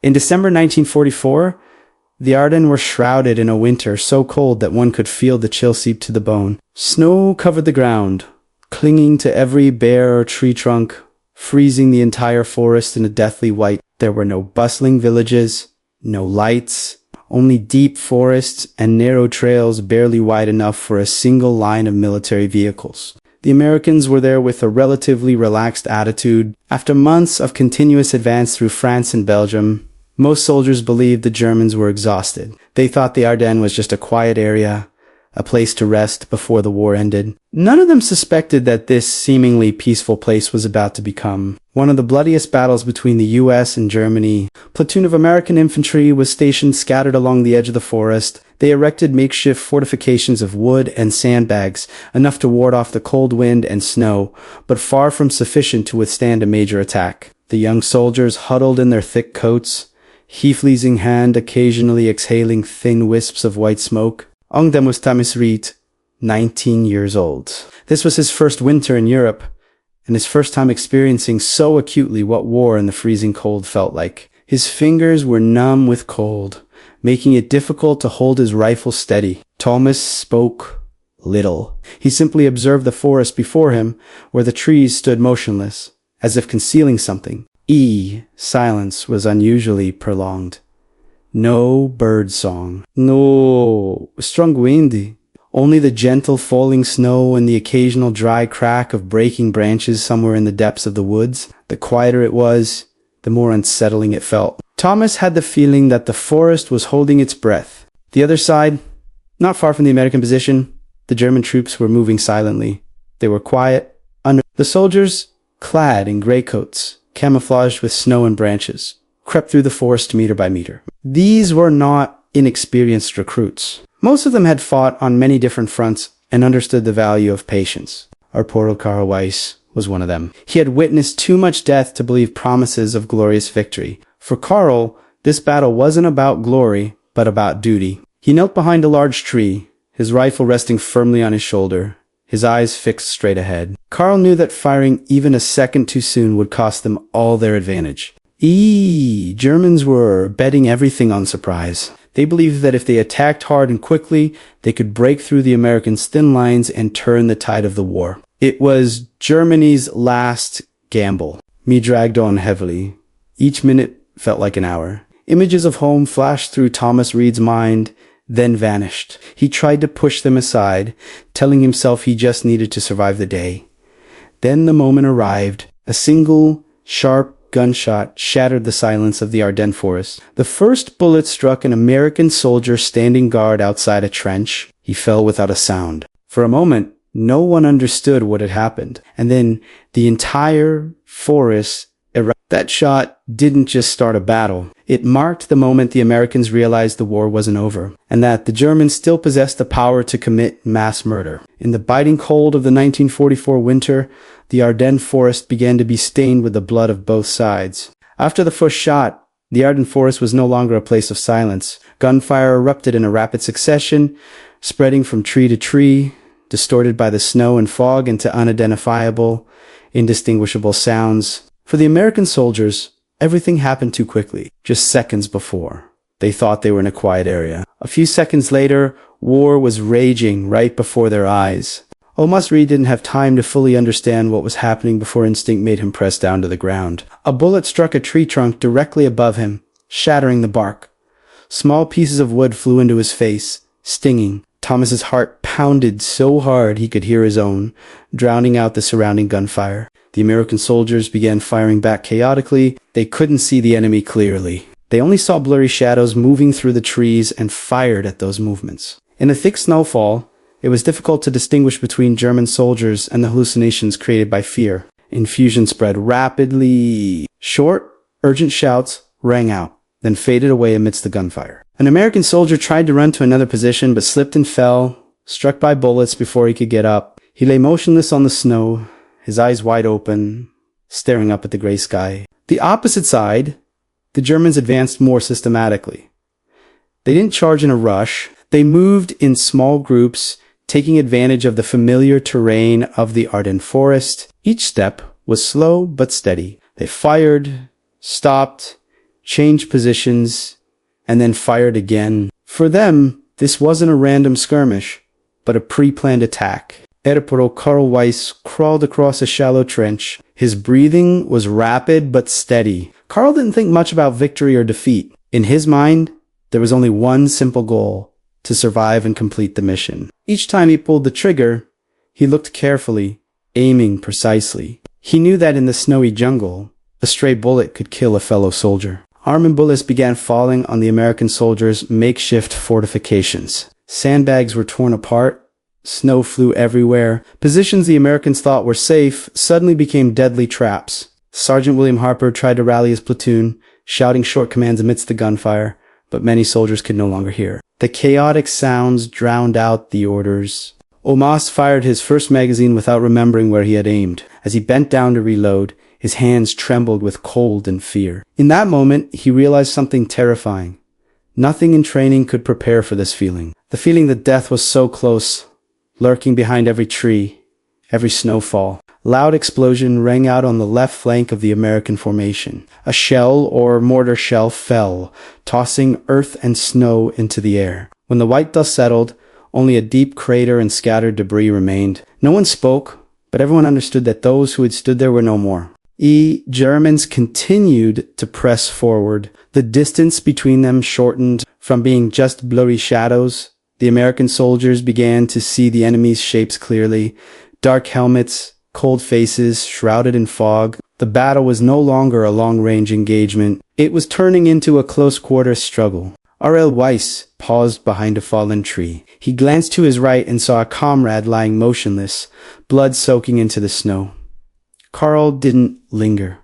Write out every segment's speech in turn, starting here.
In December 1944, the Ardennes were shrouded in a winter so cold that one could feel the chill seep to the bone. Snow covered the ground, clinging to every bare or tree trunk, freezing the entire forest in a deathly white. There were no bustling villages, no lights, only deep forests and narrow trails barely wide enough for a single line of military vehicles. The Americans were there with a relatively relaxed attitude. After months of continuous advance through France and Belgium, most soldiers believed the Germans were exhausted. They thought the Ardennes was just a quiet area, a place to rest before the war ended. None of them suspected that this seemingly peaceful place was about to become one of the bloodiest battles between the US and Germany. A platoon of American infantry was stationed scattered along the edge of the forest. They erected makeshift fortifications of wood and sandbags, enough to ward off the cold wind and snow, but far from sufficient to withstand a major attack. The young soldiers huddled in their thick coats, Heafleys in hand, occasionally exhaling thin wisps of white smoke. Ardennes was Amidst, 19 years old. This was his first winter in Europe, and his first time experiencing so acutely what war in the freezing cold felt like. His fingers were numb with cold, making it difficult to hold his rifle steady. Thomas spoke little. He simply observed the forest before him, where the trees stood motionless, as if concealing something. Silence was unusually prolonged. No bird song. No strong wind. Only the gentle falling snow and the occasional dry crack of breaking branches somewhere in the depths of the woods. The quieter it was, the more unsettling it felt. Thomas had the feeling that the forest was holding its breath. The other side, not far from the American position, the German troops were moving silently. They were quiet. The soldiers, clad in gray coats, camouflaged with snow and branches, crept through the forest meter by meter. These were not inexperienced recruits. Most of them had fought on many different fronts and understood the value of patience. Our poor Karl Weiss was one of them. He had witnessed too much death to believe promises of glorious victory. For Karl, this battle wasn't about glory, but about duty. He knelt behind a large tree, his rifle resting firmly on his shoulder, his eyes fixed straight ahead. Karl knew that firing even a second too soon would cost them all their advantage. Germans were betting everything on surprise. They believed that if they attacked hard and quickly, they could break through the Americans' thin lines and turn the tide of the war. It was Germany's last gamble. Me dragged on heavily. Each minute felt like an hour. Images of home flashed through Thomas Reed's mind, then vanished. He tried to push them aside, telling himself he just needed to survive the day. Then the moment arrived. A single, sharp gunshot shattered the silence of the Ardennes forest. The first bullet struck an American soldier standing guard outside a trench. He fell without a sound. For a moment, no one understood what had happened. And then the entire forest erupted. That shot didn't just start a battle. It marked the moment the Americans realized the war wasn't over, and that the Germans still possessed the power to commit mass murder. In the biting cold of the 1944 winter, the Ardennes forest began to be stained with the blood of both sides. After the first shot, the Ardennes forest was no longer a place of silence. Gunfire erupted in a rapid succession, spreading from tree to tree, distorted by the snow and fog into unidentifiable, indistinguishable sounds. For the American soldiers, everything happened too quickly. Just seconds before, they thought they were in a quiet area. A few seconds later, war was raging right before their eyes. Amidst didn't have time to fully understand what was happening before instinct made him press down to the ground. A bullet struck a tree trunk directly above him, shattering the bark. Small pieces of wood flew into his face, stinging. Thomas's heart pounded so hard he could hear his own, drowning out the surrounding gunfire. The American soldiers began firing back chaotically. They couldn't see the enemy clearly. They only saw blurry shadows moving through the trees and fired at those movements. In the thick snowfall, it was difficult to distinguish between German soldiers and the hallucinations created by fear. Infusion spread rapidly. Short, urgent shouts rang out, then faded away amidst the gunfire. An American soldier tried to run to another position but slipped and fell, struck by bullets before he could get up. He lay motionless on the snow, his eyes wide open, staring up at the gray sky. The opposite side, the Germans advanced more systematically. They didn't charge in a rush. They moved in small groups, taking advantage of the familiar terrain of the Ardennes forest. Each step was slow but steady. They fired, stopped, changed positions, and then fired again. For them, this wasn't a random skirmish, but a pre-planned attack. Airporo Karl Weiss crawled across a shallow trench. His breathing was rapid but steady. Karl didn't think much about victory or defeat. In his mind, there was only one simple goal: to survive and complete the mission. Each time he pulled the trigger, he looked carefully, aiming precisely. He knew that in the snowy jungle, a stray bullet could kill a fellow soldier. Arm and bullets began falling on the American soldiers' makeshift fortifications. Sandbags were torn apart. Snow flew everywhere. Positions the Americans thought were safe suddenly became deadly traps. Sergeant William Harper tried to rally his platoon, shouting short commands amidst the gunfire, but many soldiers could no longer hear. The chaotic sounds drowned out the orders. Omas fired his first magazine without remembering where he had aimed. As he bent down to reload, his hands trembled with cold and fear. In that moment, he realized something terrifying. Nothing in training could prepare for this feeling. The feeling that death was so close, lurking behind every tree, every snowfall. Loud explosion rang out on the left flank of the American formation. A shell or mortar shell fell, tossing earth and snow into the air. When the white dust settled, only a deep crater and scattered debris remained. No one spoke, but everyone understood that those who had stood there were no more. Germans continued to press forward. The distance between them shortened from being just blurry shadows. The American soldiers began to see the enemy's shapes clearly. Dark helmets, cold faces, shrouded in fog. The battle was no longer a long-range engagement. It was turning into a close-quarters struggle. R.L. Weiss paused behind a fallen tree. He glanced to his right and saw a comrade lying motionless, blood soaking into the snow. Karl didn't linger.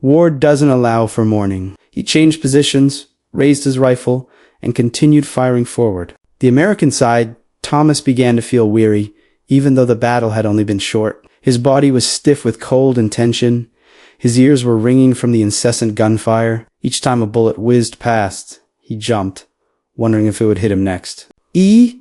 War doesn't allow for mourning. He changed positions, raised his rifle, and continued firing forward. The American side, Thomas began to feel weary, even though the battle had only been short. His body was stiff with cold and tension. His ears were ringing from the incessant gunfire. Each time a bullet whizzed past, he jumped, wondering if it would hit him next.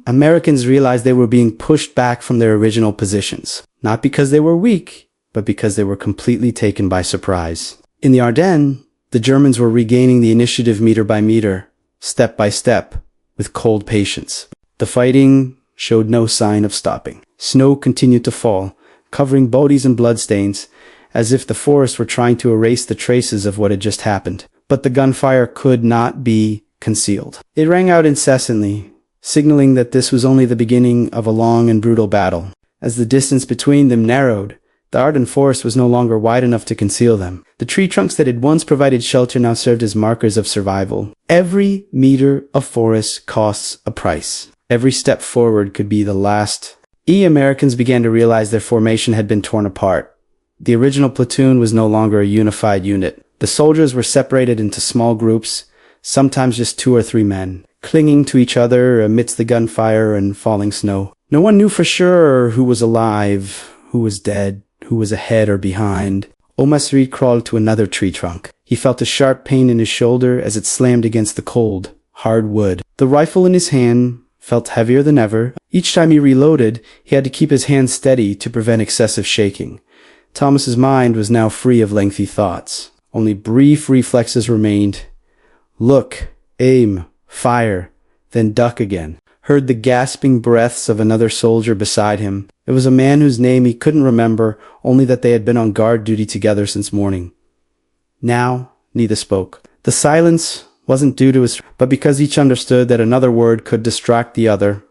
Americans realized they were being pushed back from their original positions, not because they were weak, but because they were completely taken by surprise. In the Ardennes, the Germans were regaining the initiative meter by meter, step by step, with cold patience. The fighting showed no sign of stopping. Snow continued to fall, covering bodies and bloodstains, as if the forest were trying to erase the traces of what had just happened. But the gunfire could not be concealed. It rang out incessantly, signaling that this was only the beginning of a long and brutal battle. As the distance between them narrowed, the Ardennes forest was no longer wide enough to conceal them. The tree trunks that had once provided shelter now served as markers of survival. Every meter of forest costs a price. Every step forward could be the last. Americans began to realize their formation had been torn apart. The original platoon was no longer a unified unit. The soldiers were separated into small groups, sometimes just 2 or 3 men, clinging to each other amidst the gunfire and falling snow. No one knew for sure who was alive, who was dead, who was ahead or behind. Omasri crawled to another tree trunk. He felt a sharp pain in his shoulder as it slammed against the cold, hard wood. The rifle in his hand felt heavier than ever. Each time he reloaded, he had to keep his hand steady to prevent excessive shaking. Thomas's mind was now free of lengthy thoughts. Only brief reflexes remained. Look, aim, fire, then duck again. Heard the gasping breaths of another soldier beside him. It was a man whose name he couldn't remember, only that they had been on guard duty together since morning. Now, neither spoke. The silence wasn't due to his, but because each understood that another word could distract the other,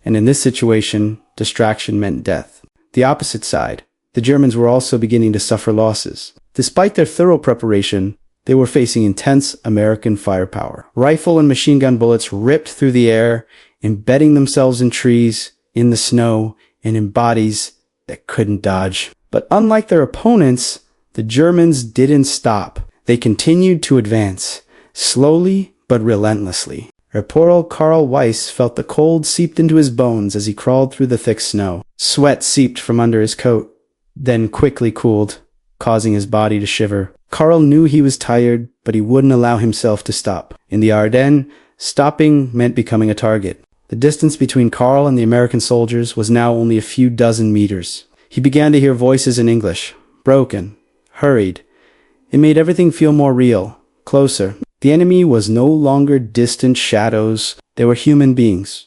and in this situation, distraction meant death. The opposite side, the Germans were also beginning to suffer losses. Despite their thorough preparation, they were facing intense American firepower. Rifle and machine gun bullets ripped through the air, embedding themselves in trees, in the snow, and in bodies that couldn't dodge. But unlike their opponents, the Germans didn't stop. They continued to advance, slowly but relentlessly. Reporter Karl Weiss felt the cold seeped into his bones as he crawled through the thick snow. Sweat seeped from under his coat, then quickly cooled, causing his body to shiver. Karl knew he was tired, but he wouldn't allow himself to stop. In the Ardennes, stopping meant becoming a target. The distance between Karl and the American soldiers was now only a few dozen meters. He began to hear voices in English, broken, hurried. It made everything feel more real, closer. The enemy was no longer distant shadows. They were human beings,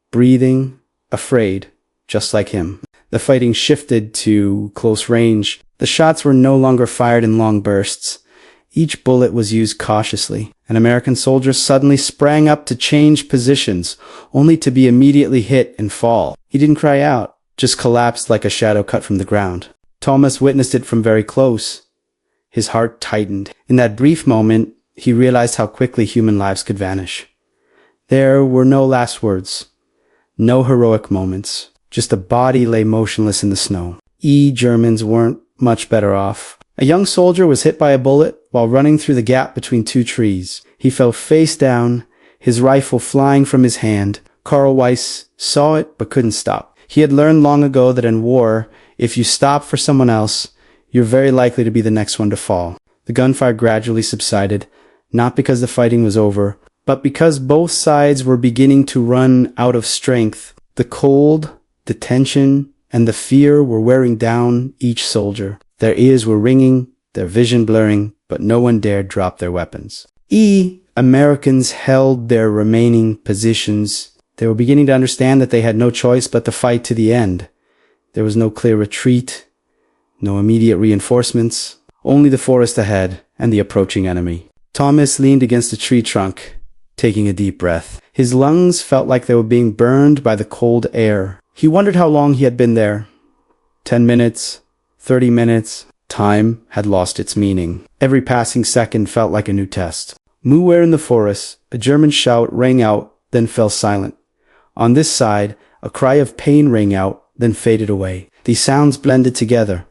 breathing, afraid, just like him. The fighting shifted to close range. The shots were no longer fired in long bursts. Each bullet was used cautiously. An American soldier suddenly sprang up to change positions, only to be immediately hit and fall. He didn't cry out, just collapsed like a shadow cut from the ground. Thomas witnessed it from very close. His heart tightened. In that brief moment, he realized how quickly human lives could vanish. There were no last words, no heroic moments. Just a body lay motionless in the snow. Germans weren't much better off. A young soldier was hit by a bullet while running through the gap between two trees. He fell face down, his rifle flying from his hand. Karl Weiss saw it but couldn't stop. He had learned long ago that in war, if you stop for someone else, you're very likely to be the next one to fall. The gunfire gradually subsided, not because the fighting was over, but because both sides were beginning to run out of strength. The cold, the tension, and the fear were wearing down each soldier. Their ears were ringing, their vision blurring, but no one dared drop their weapons. Americans held their remaining positions. They were beginning to understand that they had no choice but to fight to the end. There was no clear retreat, no immediate reinforcements, only the forest ahead and the approaching enemy. Thomas leaned against a tree trunk, taking a deep breath. His lungs felt like they were being burned by the cold air. He wondered how long he had been there. 10 minutes, 30 minutes. Time had lost its meaning. Every passing second felt like a new test. Somewhere in the forest, a German shout rang out, then fell silent. On this side, a cry of pain rang out, then faded away. These sounds blended together,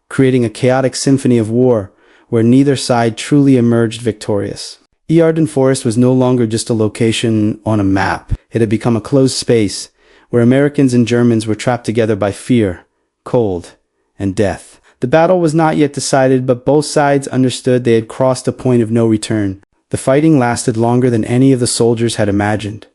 creating a chaotic symphony of war, where neither side truly emerged victorious. Ardennes Forest was no longer just a location on a map. It had become a closed space, where Americans and Germans were trapped together by fear, cold, and death. The battle was not yet decided, but both sides understood they had crossed a point of no return. The fighting lasted longer than any of the soldiers had imagined.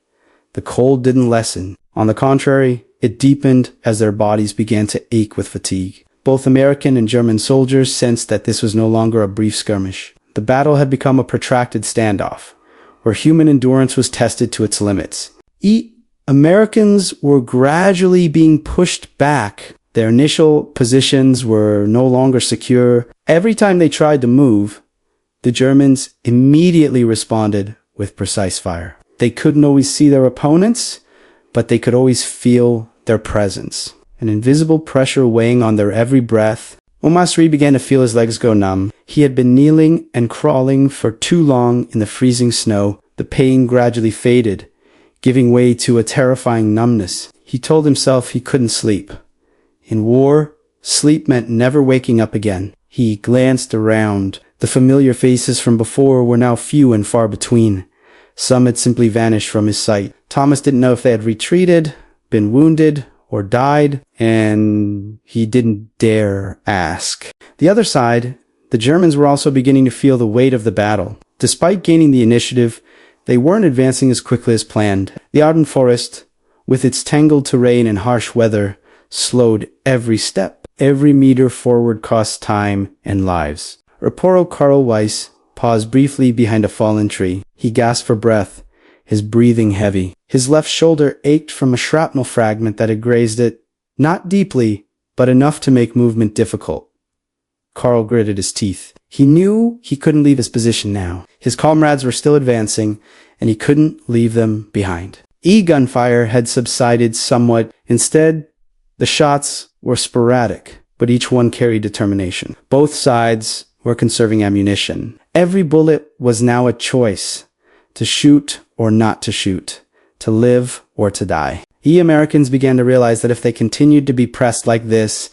The cold didn't lessen. On the contrary, it deepened as their bodies began to ache with fatigue. Both American and German soldiers sensed that this was no longer a brief skirmish. The battle had become a protracted standoff, where human endurance was tested to its limits. Americans were gradually being pushed back. Their initial positions were no longer secure. Every time they tried to move, the Germans immediately responded with precise fire. They couldn't always see their opponents, but they could always feel their presence. An invisible pressure weighing on their every breath. Omasri began to feel his legs go numb. He had been kneeling and crawling for too long in the freezing snow. The pain gradually faded, giving way to a terrifying numbness. He told himself he couldn't sleep. In war, sleep meant never waking up again. He glanced around. The familiar faces from before were now few and far between. Some had simply vanished from his sight. Thomas didn't know if they had retreated, been wounded, or died, and he didn't dare ask. The other side, the Germans were also beginning to feel the weight of the battle. Despite gaining the initiative, they weren't advancing as quickly as planned. The Ardennes Forest, with its tangled terrain and harsh weather, slowed every step. Every meter forward cost time and lives. Raporo Karl Weiss paused briefly behind a fallen tree. He gasped for breath, his breathing heavy. His left shoulder ached from a shrapnel fragment that had grazed it, not deeply, but enough to make movement difficult. Karl gritted his teeth. He knew he couldn't leave his position now. His comrades were still advancing, and he couldn't leave them behind. Gunfire had subsided somewhat. Instead, the shots were sporadic, but each one carried determination. Both sides were conserving ammunition. Every bullet was now a choice, to shoot or not to shoot, to live or to die. Americans began to realize that if they continued to be pressed like this,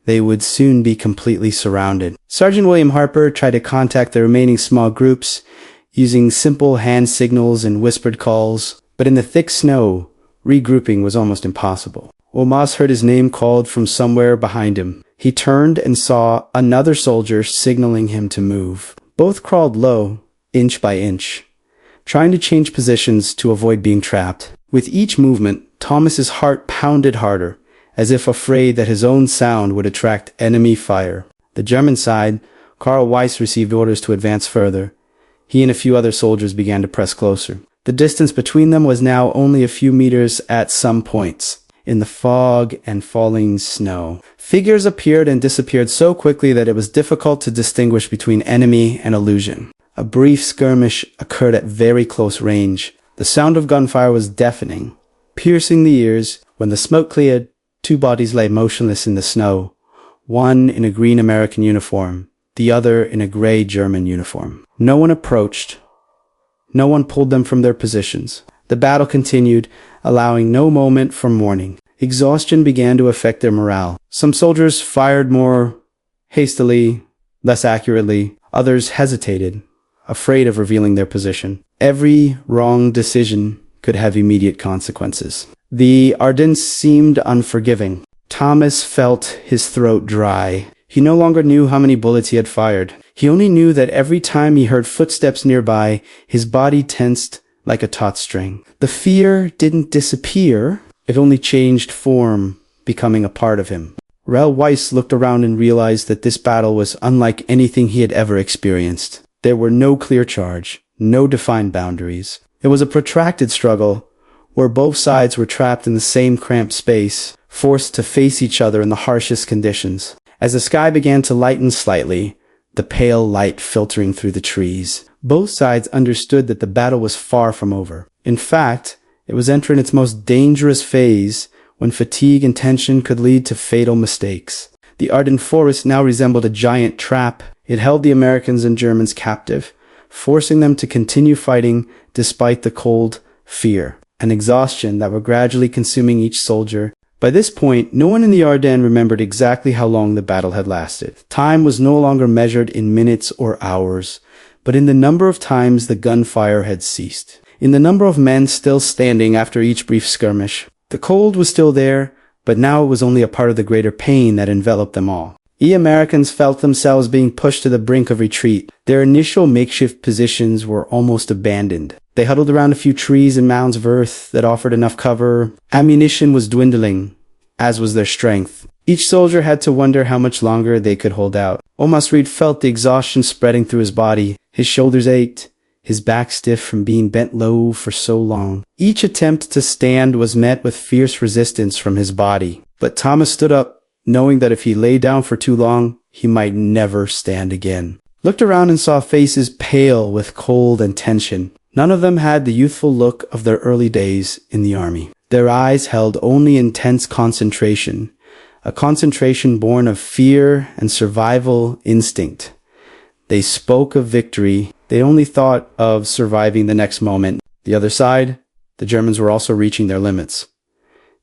they would soon be completely surrounded. Sergeant William Harper tried to contact the remaining small groups using simple hand signals and whispered calls, but in the thick snow, regrouping was almost impossible. Omas heard his name called from somewhere behind him. He turned and saw another soldier signaling him to move. Both crawled low, inch by inch, trying to change positions to avoid being trapped. With each movement, Thomas's heart pounded harder, as if afraid that his own sound would attract enemy fire. The German side, Karl Weiss received orders to advance further. He and a few other soldiers began to press closer. The distance between them was now only a few meters at some points. In the fog and falling snow, figures appeared and disappeared so quickly that it was difficult to distinguish between enemy and illusion. A brief skirmish occurred at very close range. The sound of gunfire was deafening, piercing the ears. When the smoke cleared, two bodies lay motionless in the snow, one in a green American uniform, the other in a gray German uniform. No one approached. No one pulled them from their positions. The battle continued, allowing no moment for mourning. Exhaustion began to affect their morale. Some soldiers fired more hastily, less accurately. Others hesitated, afraid of revealing their position. Every wrong decision could have immediate consequences. The Ardennes seemed unforgiving. Thomas felt his throat dry. He no longer knew how many bullets he had fired. He only knew that every time he heard footsteps nearby, his body tensed like a taut string. The fear didn't disappear, it only changed form, becoming a part of him. Rel Weiss looked around and realized that this battle was unlike anything he had ever experienced. There were no clear charge, no defined boundaries. It was a protracted struggle, where both sides were trapped in the same cramped space, forced to face each other in the harshest conditions. As the sky began to lighten slightly, the pale light filtering through the trees, both sides understood that the battle was far from over. In fact, it was entering its most dangerous phase, when fatigue and tension could lead to fatal mistakes. The Ardennes forest now resembled a giant trap. It held the Americans and Germans captive, forcing them to continue fighting despite the cold, fear, and exhaustion that were gradually consuming each soldier. By this point, no one in the Ardennes remembered exactly how long the battle had lasted. Time was no longer measured in minutes or hours, but in the number of times the gunfire had ceased, in the number of men still standing after each brief skirmish. The cold was still there, but now it was only a part of the greater pain that enveloped them all. The Americans felt themselves being pushed to the brink of retreat. Their initial makeshift positions were almost abandoned. They huddled around a few trees and mounds of earth that offered enough cover. Ammunition was dwindling, as was their strength. Each soldier had to wonder how much longer they could hold out. Omasrid felt the exhaustion spreading through his body. His shoulders ached, his back stiff from being bent low for so long. Each attempt to stand was met with fierce resistance from his body. But Thomas stood up, knowing that if he lay down for too long, he might never stand again. Looked around and saw faces pale with cold and tension. None of them had the youthful look of their early days in the army. Their eyes held only intense concentration, a concentration born of fear and survival instinct. They spoke of victory. They only thought of surviving the next moment. The other side, the Germans were also reaching their limits.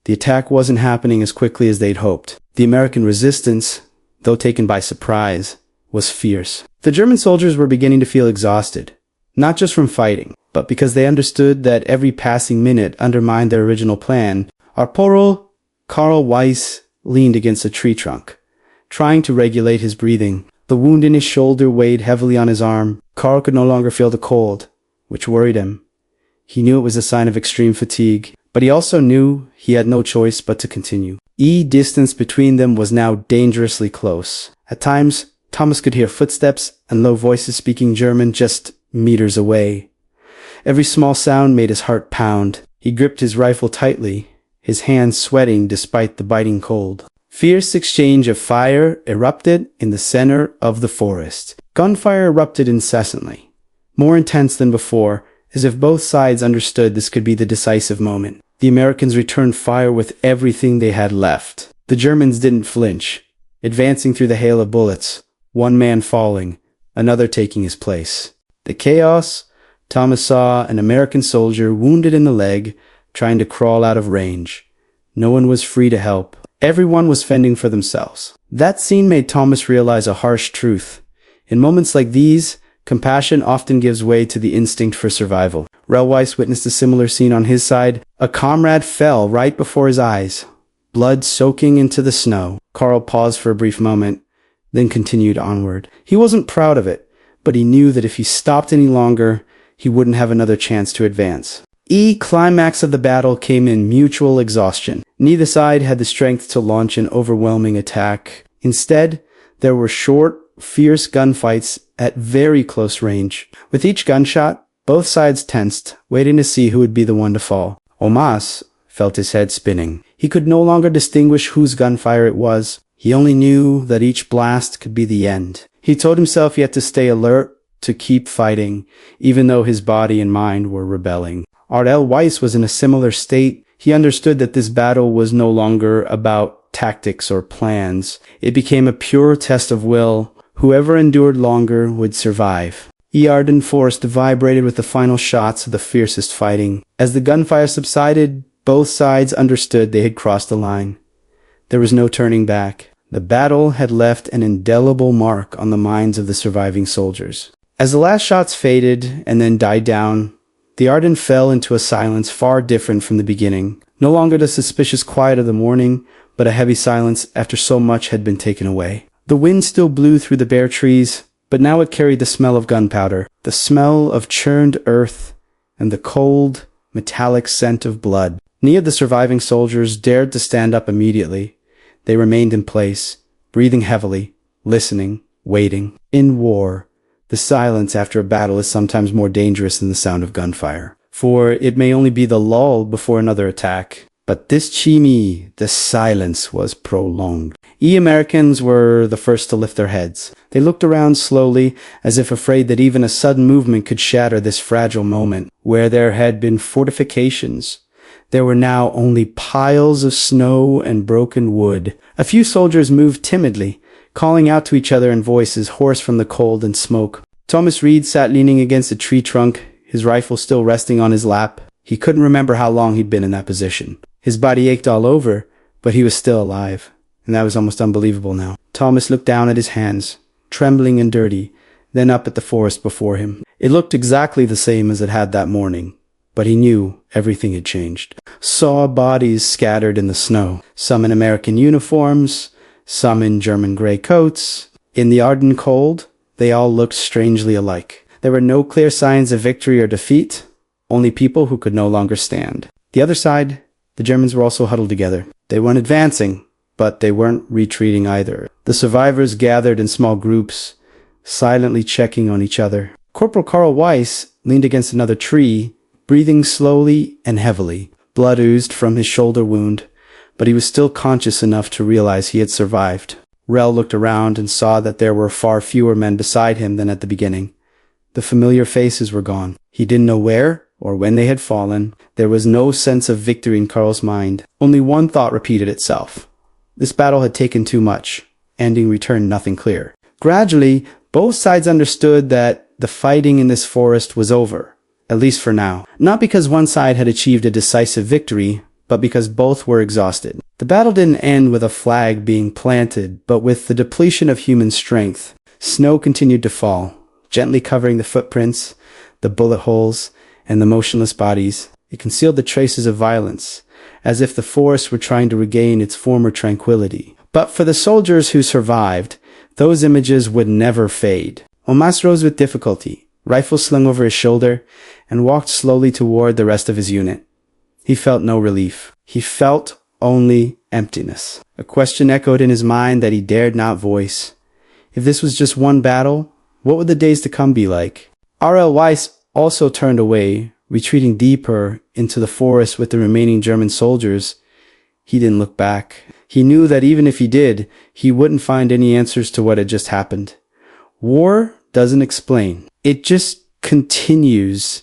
The attack wasn't happening as quickly as they'd hoped. The American resistance, though taken by surprise, was fierce. The German soldiers were beginning to feel exhausted, not just from fighting, but because they understood that every passing minute undermined their original plan. Corporal Karl Weiss leaned against a tree trunk, trying to regulate his breathing. The wound in his shoulder weighed heavily on his arm. Karl could no longer feel the cold, which worried him. He knew it was a sign of extreme fatigue, but he also knew he had no choice but to continue. Distance between them was now dangerously close. At times, Thomas could hear footsteps and low voices speaking German just meters away. Every small sound made his heart pound. He gripped his rifle tightly, his hands sweating despite the biting cold. Fierce exchange of fire erupted in the center of the forest. Gunfire erupted incessantly, more intense than before, as if both sides understood this could be the decisive moment. The Americans returned fire with everything they had left. The Germans didn't flinch, advancing through the hail of bullets, one man falling, another taking his place. The chaos, Thomas saw an American soldier wounded in the leg, trying to crawl out of range. No one was free to help. Everyone was fending for themselves. That scene made Thomas realize a harsh truth. In moments like these, compassion often gives way to the instinct for survival. Relweiss witnessed a similar scene on his side. A comrade fell right before his eyes, blood soaking into the snow. Karl paused for a brief moment, then continued onward. He wasn't proud of it, but he knew that if he stopped any longer, he wouldn't have another chance to advance. Climax of the battle came in mutual exhaustion. Neither side had the strength to launch an overwhelming attack. Instead, there were short, fierce gunfights at very close range. With each gunshot, both sides tensed, waiting to see who would be the one to fall. Omas felt his head spinning. He could no longer distinguish whose gunfire it was. He only knew that each blast could be the end. He told himself he had to stay alert, to keep fighting, even though his body and mind were rebelling. Ardennes Weiss was in a similar state. He understood that this battle was no longer about tactics or plans. It became a pure test of will. Whoever endured longer would survive. Ardennes forest vibrated with the final shots of the fiercest fighting. As the gunfire subsided, both sides understood they had crossed the line. There was no turning back. The battle had left an indelible mark on the minds of the surviving soldiers. As the last shots faded and then died down, the Ardennes fell into a silence far different from the beginning. No longer the suspicious quiet of the morning, but a heavy silence after so much had been taken away. The wind still blew through the bare trees, but now it carried the smell of gunpowder, the smell of churned earth, and the cold, metallic scent of blood. None of the surviving soldiers dared to stand up immediately. They remained in place, breathing heavily, listening, waiting. In war, the silence after a battle is sometimes more dangerous than the sound of gunfire, for it may only be the lull before another attack. But this chimney, the silence was prolonged. Americans were the first to lift their heads. They looked around slowly, as if afraid that even a sudden movement could shatter this fragile moment. Where there had been fortifications, there were now only piles of snow and broken wood. A few soldiers moved timidly, calling out to each other in voices hoarse from the cold and smoke. Thomas Reed sat leaning against a tree trunk, his rifle still resting on his lap. He couldn't remember how long he'd been in that position. His body ached all over, but he was still alive, and that was almost unbelievable now. Thomas looked down at his hands, trembling and dirty, then up at the forest before him. It looked exactly the same as it had that morning, but he knew everything had changed. Saw bodies scattered in the snow, some in American uniforms, some in German gray coats. In the Ardennes cold, they all looked strangely alike. There were no clear signs of victory or defeat, only people who could no longer stand. The other side, the Germans were also huddled together. They weren't advancing, but they weren't retreating either. The survivors gathered in small groups, silently checking on each other. Corporal Karl Weiss leaned against another tree, breathing slowly and heavily. Blood oozed from his shoulder wound, but he was still conscious enough to realize he had survived. Rell looked around and saw that there were far fewer men beside him than at the beginning. The familiar faces were gone. He didn't know where or when they had fallen. There was no sense of victory in Karl's mind. Only one thought repeated itself. This battle had taken too much. Ending returned nothing clear. Gradually, both sides understood that the fighting in this forest was over, at least for now. Not because one side had achieved a decisive victory, but because both were exhausted. The battle didn't end with a flag being planted, but with the depletion of human strength. Snow continued to fall, gently covering the footprints, the bullet holes, and the motionless bodies. It concealed the traces of violence, as if the forest were trying to regain its former tranquility. But for the soldiers who survived, those images would never fade. Omas rose with difficulty, rifle slung over his shoulder, and walked slowly toward the rest of his unit. He felt no relief. He felt only emptiness. A question echoed in his mind that he dared not voice. If this was just one battle, what would the days to come be like? R.L. Weiss also turned away, retreating deeper into the forest with the remaining German soldiers. He didn't look back. He knew that even if he did, he wouldn't find any answers to what had just happened. War doesn't explain. It just continues.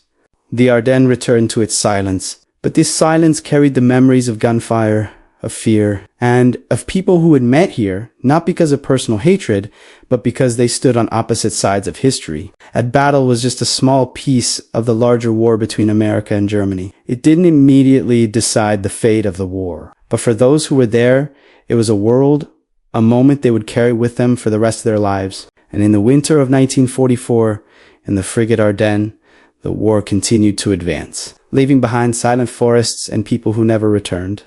The Ardennes returned to its silence, but this silence carried the memories of gunfire, of fear, and of people who had met here, not because of personal hatred, but because they stood on opposite sides of history. A battle was just a small piece of the larger war between America and Germany. It didn't immediately decide the fate of the war, but for those who were there, it was a world, a moment they would carry with them for the rest of their lives. And in the winter of 1944, in the frigate Ardennes, the war continued to advance, leaving behind silent forests and people who never returned.